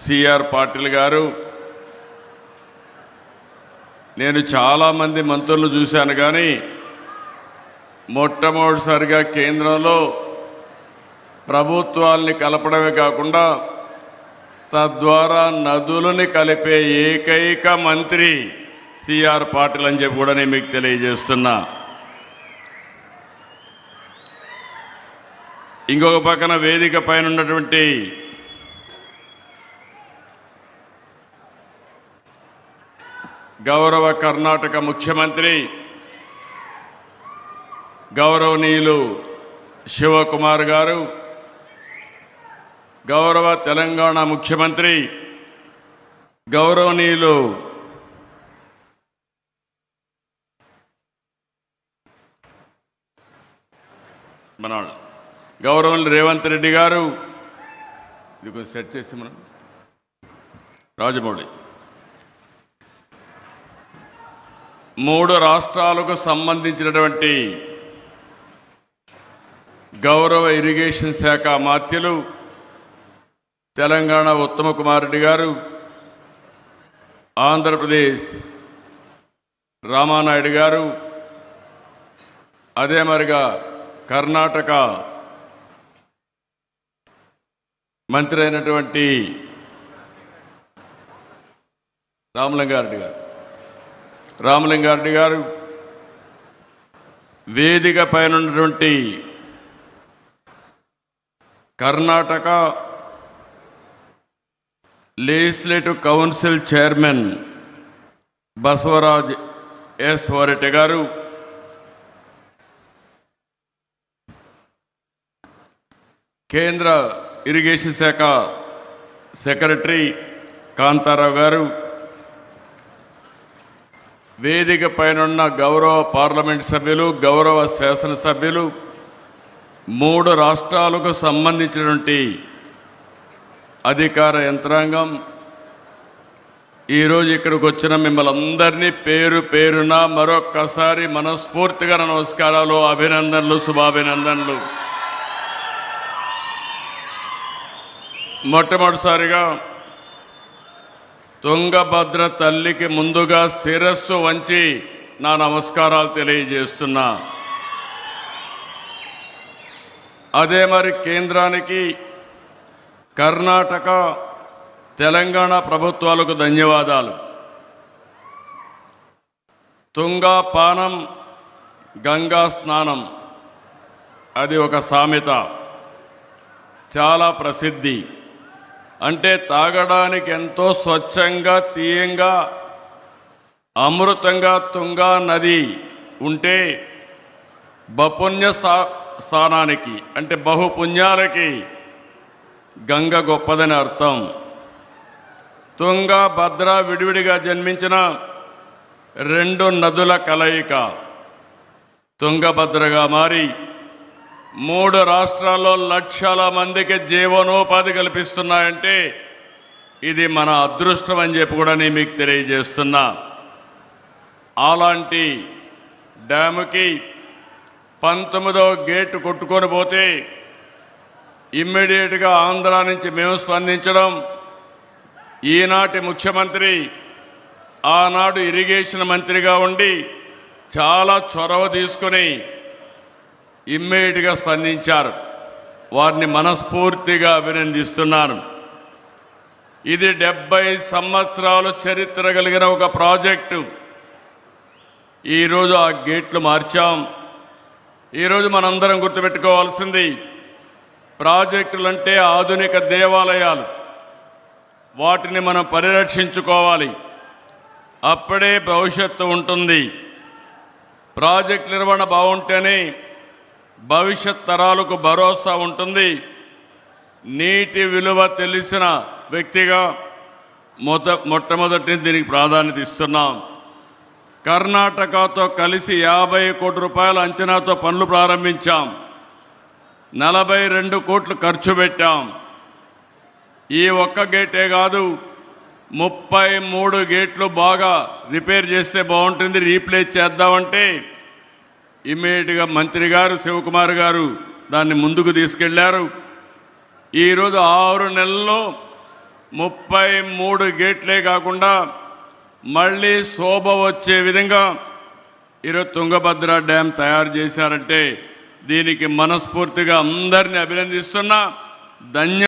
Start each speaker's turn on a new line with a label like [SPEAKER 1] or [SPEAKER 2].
[SPEAKER 1] CR Patil గారు, నేను చాలామంది మంత్రులు చూశాను, కానీ మొట్టమొదటిసారిగా కేంద్రంలో ప్రభుత్వాల్ని కలపడమే కాకుండా తద్వారా నదులని కలిపే ఏకైక మంత్రి సిఆర్ పాటిల్ అని చెప్పి కూడా నేను మీకు తెలియజేస్తున్నా. ఇంకొక పక్కన వేదిక పైన ఉన్నటువంటి గౌరవ కర్ణాటక ముఖ్యమంత్రి గౌరవనీయులు శివకుమార్ గారు, గౌరవ తెలంగాణ ముఖ్యమంత్రి గౌరవనీయులు గౌరవనీయులు రేవంత్ రెడ్డి గారు, ఇది కొంచెం సెట్ చేసి మనం రాజమౌళి, 3 రాష్ట్రాలకు సంబంధించినటువంటి గౌరవ ఇరిగేషన్ శాఖ మాత్యులు తెలంగాణ ఉత్తమ కుమార్ రెడ్డి గారు, ఆంధ్రప్రదేశ్ రామానాయుడు గారు, అదే మరిగా కర్ణాటక మంత్రి అయినటువంటి రామలింగారెడ్డి గారు, వేదిక పైన ఉన్నటువంటి Karnataka legislative council chairman Basavaraj S వరటె గారు, కేంద్ర ఇరిగేషన్ శాఖ సెక్రటరీ కాంతారావు గారు, వేదిక పైన గౌరవ పార్లమెంట్ సభ్యులు, గౌరవ శాసనసభ్యులు, 3 రాష్ట్రాలకు సంబంధించినటువంటి అధికార యంత్రాంగం, ఈరోజు ఇక్కడికి వచ్చిన మిమ్మల్ని అందరినీ పేరు పేరున మరొక్కసారి మనస్ఫూర్తిగా నమస్కారాలు, అభినందనలు, శుభాభినందనలు. మొట్టమొదటిసారిగా తుంగభద్ర తల్లికి ముందుగా శిరస్సు వంచి నా నమస్కారాలు తెలియజేస్తున్నా. అదే మరి కేంద్రానికి, కర్ణాటక, తెలంగాణ ప్రభుత్వాలకు ధన్యవాదాలు. తుంగా పానం గంగా స్నానం, అది ఒక సామెత, చాలా ప్రసిద్ధి. అంటే తాగడానికి ఎంతో స్వచ్ఛంగా, తీయంగా, అమృతంగా తుంగా నది ఉంటే బపుణ్య స్థానానికి, అంటే బహుపుణ్యాలకి గంగ గొప్పదని అర్థం. తుంగ, భద్ర విడివిడిగా జన్మించిన 2 నదుల కలయిక తుంగభద్రగా మారి 3 రాష్ట్రాల్లో లక్షల మందికి జీవనోపాధి కల్పిస్తున్నాయంటే ఇది మన అదృష్టం అని చెప్పి కూడా నేను మీకు తెలియజేస్తున్నా. అలాంటి డ్యాముకి 19వ గేటు కొట్టుకొని పోతే ఇమ్మీడియట్గా ఆంధ్ర నుంచి మేము స్పందించడం, ఈనాటి ముఖ్యమంత్రి ఆనాడు ఇరిగేషన్ మంత్రిగా ఉండి చాలా చొరవ తీసుకొని ఇమ్మీడియట్గా స్పందించారు. వారిని మనస్ఫూర్తిగా అభినందిస్తున్నాను. ఇది 70 సంవత్సరాల చరిత్ర కలిగిన ఒక ప్రాజెక్టు. ఈరోజు ఆ గేట్లు మార్చాం. ఈరోజు మనందరం గుర్తుపెట్టుకోవాల్సింది, ప్రాజెక్టులంటే ఆధునిక దేవాలయాలు, వాటిని మనం పరిరక్షించుకోవాలి. అప్పుడే భవిష్యత్తు ఉంటుంది. ప్రాజెక్టు నిర్వహణ బాగుంటేనే భవిష్యత్ తరాలకు భరోసా ఉంటుంది. నీటి విలువ తెలిసిన వ్యక్తిగా మొట్టమొదటి దీనికి ప్రాధాన్యత ఇస్తున్నాం. కర్ణాటకతో కలిసి 50 కోట్ల రూపాయల అంచనాతో పనులు ప్రారంభించాం. 42 కోట్లు ఖర్చు పెట్టాం. ఈ ఒక్క గేటే కాదు, 33 గేట్లు బాగా రిపేర్ చేస్తే బాగుంటుంది, రీప్లేస్ చేద్దామంటే ఇమ్మీడియట్గా మంత్రి గారు శివకుమార్ గారు దాన్ని ముందుకు తీసుకెళ్లారు. ఈరోజు 6 నెలల్లో 33 గేట్లే కాకుండా మళ్ళీ శోభ వచ్చే విధంగా ఈరోజు తుంగభద్ర డ్యాం తయారు చేశారంటే దీనికి మనస్ఫూర్తిగా అందరినీ అభినందిస్తున్నా.